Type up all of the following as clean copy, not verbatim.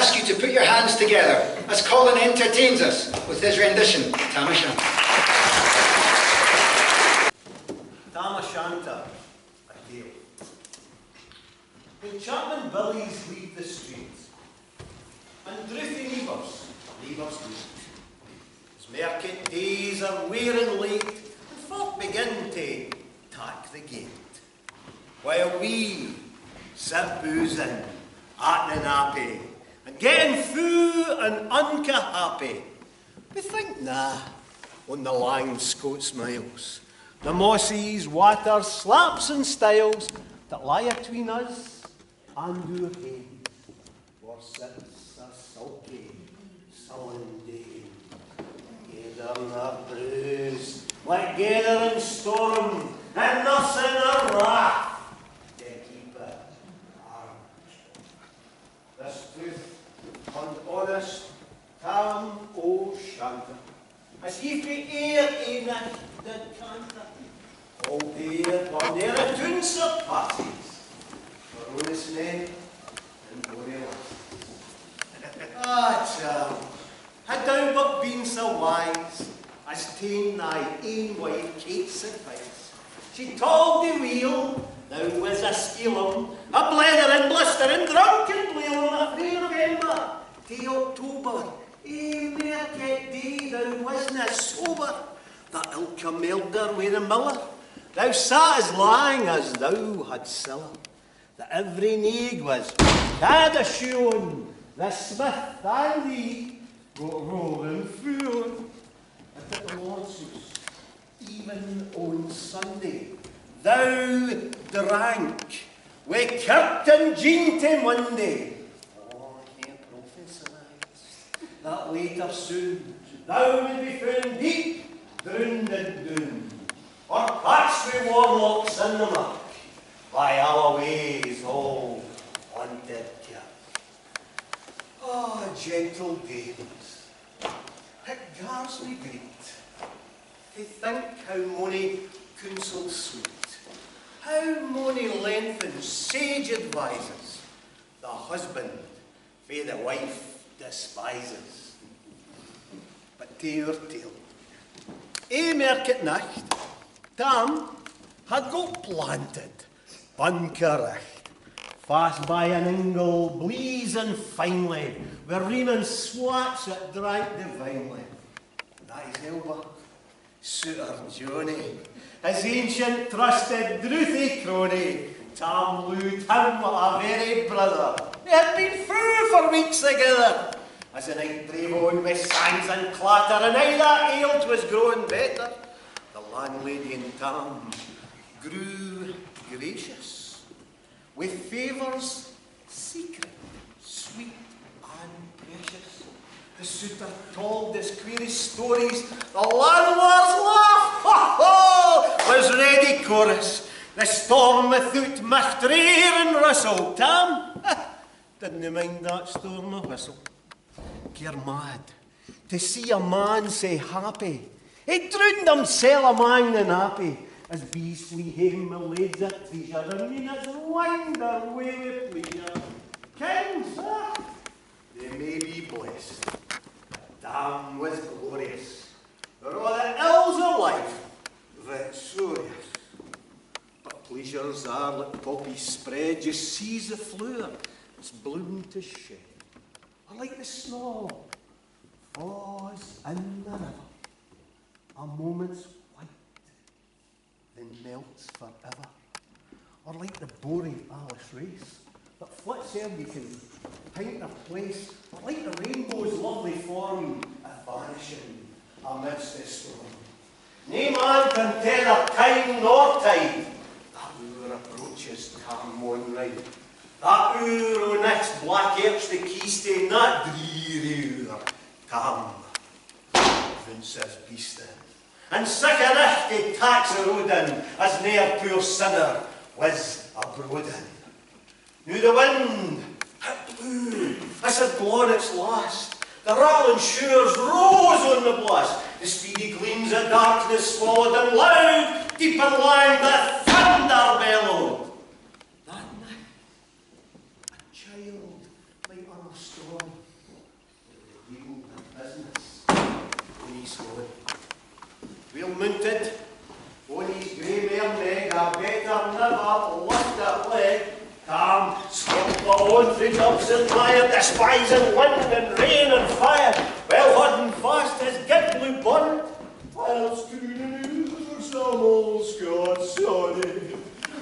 ask you to put your hands together as Colin entertains us with his rendition, Tam O'Shanter. Tam O'Shanter, a tale. When Chapman Billies leave the streets, and drouthy neighbours leave us late, as market days are wearing late, and folk begin to tack the gate, while we sit boozing at the nappy, and getting foo and unca happy. We think, nah, on the lang Scots miles, the mosses, waters, slaps and stiles that lie atween us and our hain, for sits a sulky, sullen day. Gathering our brews, like gathering storm, and nursing our wrath to keep it arm. This truth and honest Tam O'Shanter, as ye frae air ae nicht did canter, all day upon their attunes of parties, for honest men and holy lasses. Ah, Tam, had thou but been so wise as ta'en thy ain wife Kate's advice, she told thee weel thou was a skeelum, a blethering, blistering, drunken blailum, frae November to October. Market day thou wasna sober, that ilka melder wi' the miller. Thou sat as lang as thou had siller, that every neig was had a shoon, the smith and thee got rolling through. And at the Lord's house, even on Sunday, thou drank wi' Kirton Jean to Monday. That later soon thou would be found deep drowned in doom, or patched with warlocks in the muck, by Alloway's old haunted kirk. Ah, gentle dames, it gars me great to think how mony counsel sweet, how mony lengthened sage advises the husband fae the wife despises. But to our tale. Market night, Tam had got planted, bunker-richt, fast by an ingle, blazing finely, where reaming swats that drank divinely. That is Elba, suitor Johnny, his ancient trusted drouthy crony. Tam lewed him a very brother. They had been through for weeks together. As the night drave on with sangs and clatter, and aye that ale 'twas growing better, the landlady and Tam grew gracious, with favours secret, sweet and precious. The suitor told his queerest stories, the landlord's laugh, ho ho, was ready chorus. The storm without mystery and rustle. Tam didn't mind that storm of whistle. You're mad to see a man say happy. He drowned himself among the nappy, as bees flee him my laids at treasure, and minutes wander away with pleasure. Kings, they may be blessed, but Tam was glorious. For all the ills of life, victorious. Pleasures are like poppies spread, just seize the flower, it's bloomed to shed. Or like the snow falls in the river, a moment's white, then melts forever. Or like the boring Alice race, that flits ere you can paint their place. Or like the rainbow's lovely form, vanishing amidst the storm. No man can tell of time nor tide. Approaches Tam one night. That hour o' next black Arch the keystone, that dreary hour, Tam Vince's beastin', and sick a nicht he tacks a rodin, as ne'er poor sinner was a brodin. Now the wind, it blew, as it blown its last, the rattling showers rose on the blast, the speedy gleams of darkness swallowed, and loud, deep and loud, the thunder bellowed. That night, a child lay on a storm, he's going. Well mounted, on his grey mare Meg, I better never lift a leg. Calm, scamper on through jumps and mire, despising wind and rain and fire, well holding fast his gig blue bonnet, while screaming for some old Scots sonnet.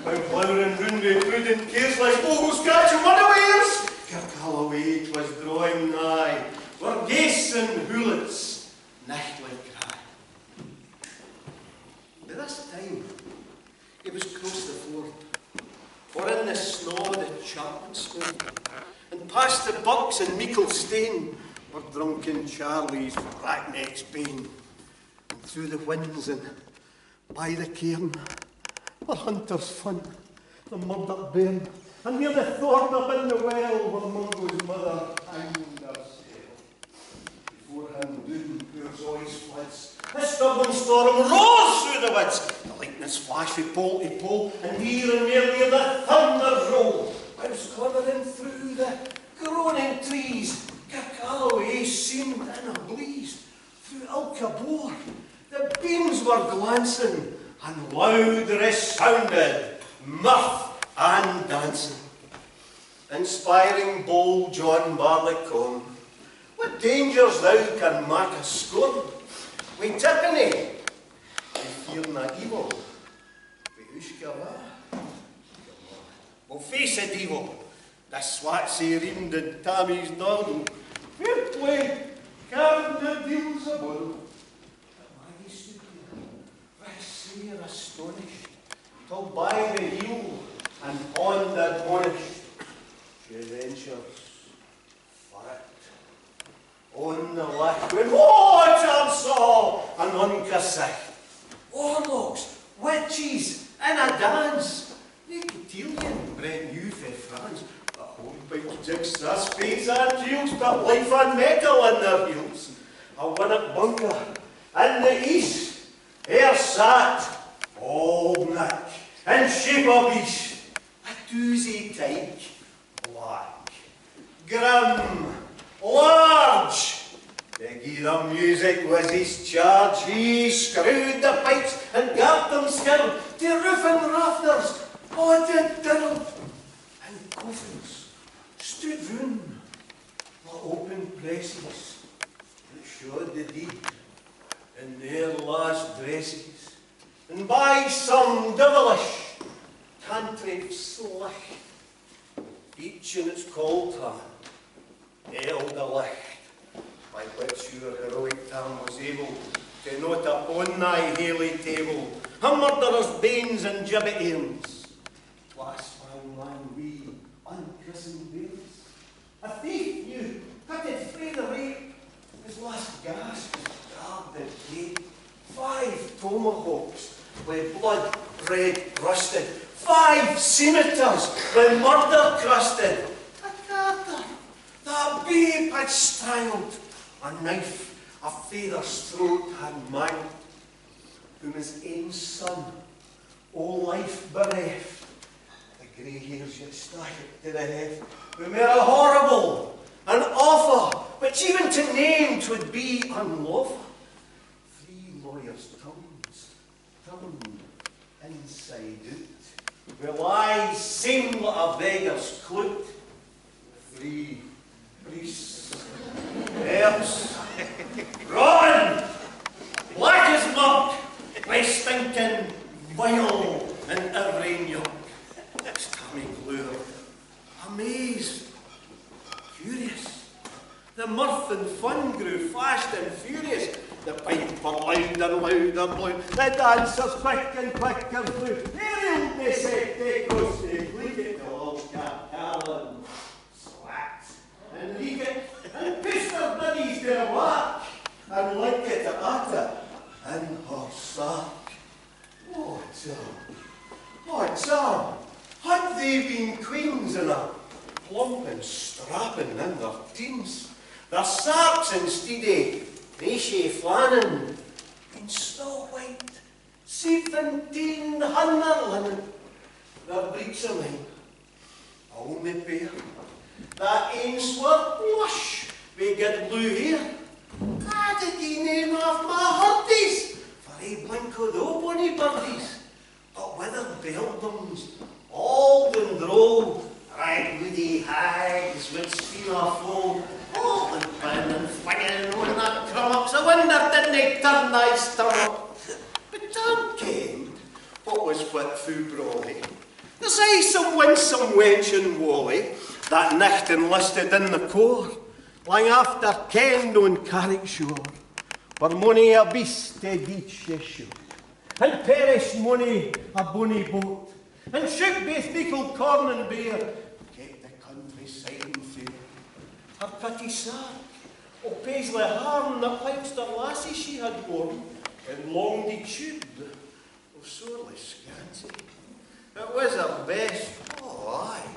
When flowering round with prudent cares like bogle scratch and unawares, Kirkalloway 'twas drawing nigh, where geese and hoolets nightly cry. By this time, he was close the ford, for in the snaw the chapman smoke, and past the bucks and meikle stane were drunken Charlie's bracknecks bane, and through the winds and by the cairn were hunters' fun, the murdoch bairn, and near the thorn up in the well where Mungo's mother hanged herself. Before him doon poor Zoe's floods, the stubborn storm roars through the woods, the lightness flash from pole to pole, and here and there the thunders roll, whilst glimmering through the groaning trees, Kirkalloway seemed in a blaze. Through Ilkabore, the beams were glancing, and loud resounded mirth and dancing. Inspiring bold John Barleycorn, what dangers thou can mark a scorn? We Tiffany, we fear na evil, we Ushkava. We'll face it evil, the swatsy reamed and Tammy's noddle. Fair play, carried the deals a bottle. They are astonished, till by the heel and on the admonished, she ventures for it. On the left, when watch and saw and unkissed, warlocks, witches, in a dance, Nicotelian, brand new for France, a whole big jigs, their spades and reels, but life and metal in their heels. A winnock bunker in the east, there sat old Nick, in shape of beast, a doozy tyke, black, grim, large. To give the music was his charge. He screwed the pipes and garbed them skill to roof and rafters, haunted diddle, and coffins stood round like open presses that showed the deed in their last dresses, and by some devilish cantrip slick, each in its cold hand held a licht, by which your heroic Tam was able to note upon thy haly table a murderer's banes and gibbet airns, last one wee unchristened bairns, a thief you cutted frae the rape, his last gasp carved and gate, 5 tomahawks with blood red rusted, 5 scimitars with murder crusted, a carter that babe had strangled, a knife a father's throat had mangled, whom his ain son, o life bereft, the grey hairs yet staggered to the heft, whom were a horrible and awful, which even to name 'twould be unlawful. 3 lawyers' tongues turned inside out, with lies seemed like a beggar's clout. 3 priests, herbs, rotten, black as muck, with stinking, vile, and every nook. Tammy Glure, amazed, curious. The mirth and fun grew fast and furious. The pipe were loud and louder blew. The dancers quick and quicker flew. Ariel Decepticos, they bleated the old Carlin, slacked and leaked and pushed their buddies to the whack and linked it to Atta in her sack. Oh, Tom, had they been queens in a plump and strapping in their teens, their sarks instead of Naishe Flannan, in snow white, 1700 linen, their breeks of mine, only pair, that ain sword blush with good blue hair, did he name off my full, and playing and flinging on that crummox. I wonder didn't they turn thy stomach? But Tom came, what was what through Brawley? There's aye some winsome wench in Whalley, that nicht enlisted in the corps, lang after kenned on Carrickshore, where mony a beast did each issue, and perished mony a bonny boat, and shook baith meikle corn and beer, kept the countryside in fair. Her pretty sark, o Paisley harm that Leinster lassie she had worn, and long did chewed, o sorely scanty. It was her best, oh aye,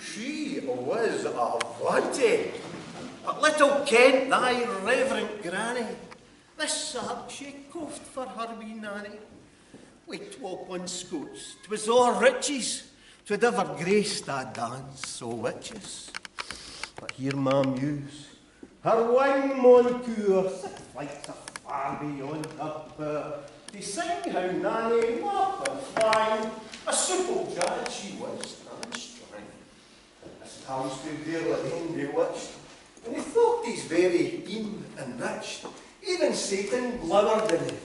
she was a vanty. But little Kent, thy reverent granny, this sark she coughed for her wee nanny. With 12 scots, 'twas all riches, 'twould ever graced a dance o' witches. But here my muse, her wine Moncure, 6 flights of far beyond her power, to sing how Nanny laughed and flying, a simple jade she was, and strang. As Tom stood there like him bewitched, and he thought he's very keen and rich, even Satan glowered in him.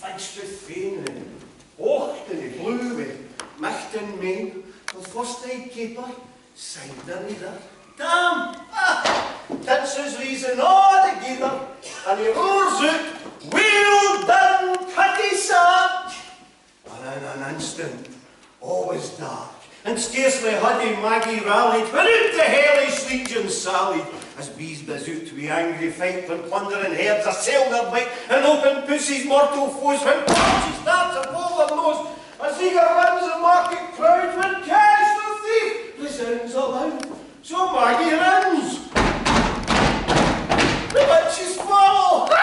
Fixed with fain and ocht and he blew with micht and main, till first night keeper signed in either. Damn! That's his reason altogether, and he roars out, "Well done, Cutty Sark!" And in an instant, all was dark, and scarcely had he Maggie rallied, when out the hellish legion sallied, as bees bazoot wi' angry fight, when plundering herds assailed their bite, and open pussy's mortal foes, when she starts above their nose, as eager runs the market crowd, when catch the thief resounds aloud. So Maggie runs. The witches fall. The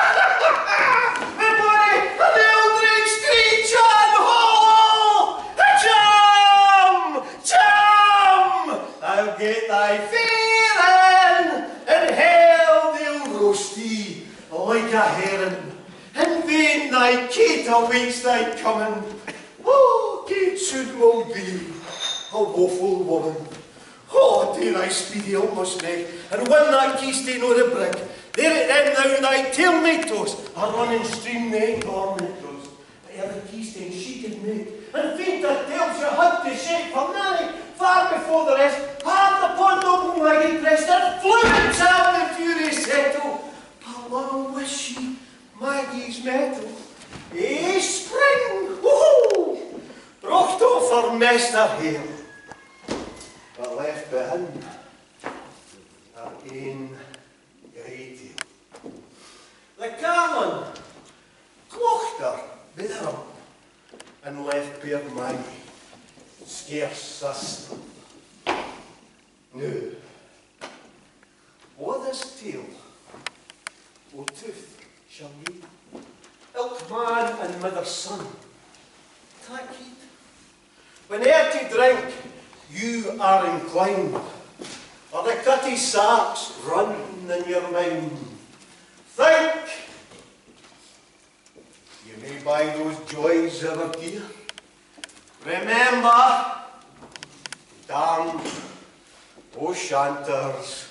body of the Eldridge screech and hollow. Chum! Chum! I'll get thy fear in hell they'll roast thee like a herring. In vain thy Kate awaits thy coming. Oh, Kate soon will be a woeful woman. Oh, dare I speedy almost neck, and win that keystone o' the brick. There it then now thy tail may toss, a running stream they tormentors. But ere the keystone she can make, and faint her tail she had to shake for Nanny, far before the rest, hard upon noble Maggie pressed, and flew himself the fury settle. But long was she, Maggie's mettle. Eh, spring, woohoo! Brocht off her mester hair, but left behind her ain grey tail. The Carlin clocht her with her up, and left bare Maggie scarce a stump. Now, o' this tale, o' tooth shall ye, ilk man and mother's son, tak heed. Whene'er to drink you are inclined, or the Cutty Sarks run in your mind, think you may buy those joys ever dear. Remember, damn, O shanters,